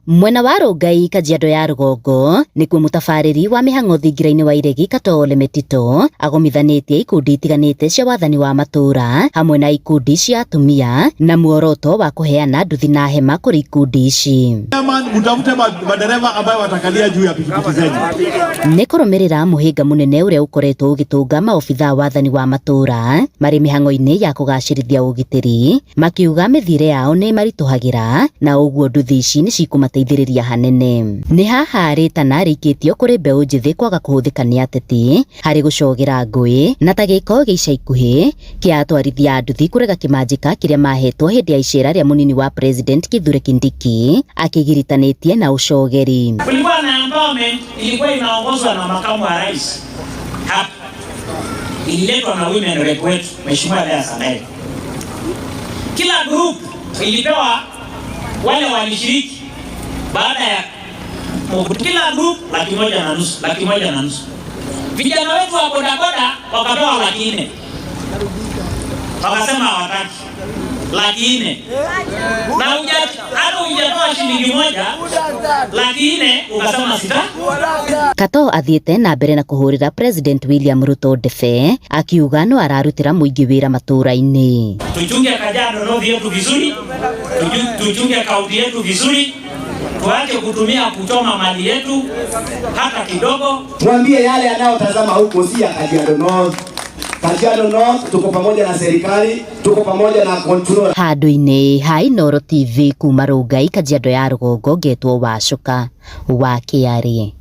Mwena wa Rongai Kajiado ya Rugongo nikuo mutabariri wa mihang'o thingira-ini wa Iregi Katole Metito agomithanĩtie ikundi itiganĩte cia wathani wa matura hamwe na ikundi cia atumia na muoroto wa kuheana nduthi na hema kuri ikundi ici. Mtafute madereva ambao watakalia juu ya pikipiki zenu. Nĩ kũrũmĩrĩra mũhĩnga mũnene ũrĩa ũkoretwo ũgĩtũnga maobitha wathani wa matura marĩ mĩhang'o-inĩ ya kũgacĩrithia ũgitĩri, makiuga mĩthiĩre yao nĩ maritũhagĩra na ũguo nduthi ici nĩ cikumateithĩrĩria hanene. Nĩ haha rĩtana rĩikĩtio kũrĩ mbeũ njĩthĩ kwaga kũhũthĩka nĩ ateti harĩ gũcogera ngũĩ na ta gĩko gĩa ica ikuhĩ kĩa atwarithia a nduthi kũrega kĩmanjĩka kĩrĩa mahetwo hĩndĩ ya icera rĩa mũnini wa President Kithure Kindiki akĩgiritanĩtie na ũcogeri. Kulikuwa na empowerment ilikuwa inaongozwa na makamu wa rais. Hapa ililetwa na women rep wetu Mheshimiwa Lea Samehe. Kila group ilipewa wale walishiriki baada ya kila group laki moja na nusu. Vijana wetu wa bodaboda wakapewa 400,000. Wakasema hawataki 400,000. Na hata hujatoa shilingi moja 400,000 ukasema sita. Kato athiĩte na mbere na kũhũrĩra President William Ruto ndebe akiuga no ararutĩra mũingĩ wĩra matũra-inĩ. Tuchunge Kajiado North yetu vizuri, tuchunge kaunti yetu vizuri, tuache kutumia kuchoma mali yetu hata kidogo. Tuambie yale yanayotazama huko si ya Kajiado North. Kajiado North tuko pamoja na serikali, tuko pamoja na control. Handũ-inĩ ha Inooro TV kuma Rongai Kajiado ya Rugongo ngetwo Wacuka wa Kĩarĩ.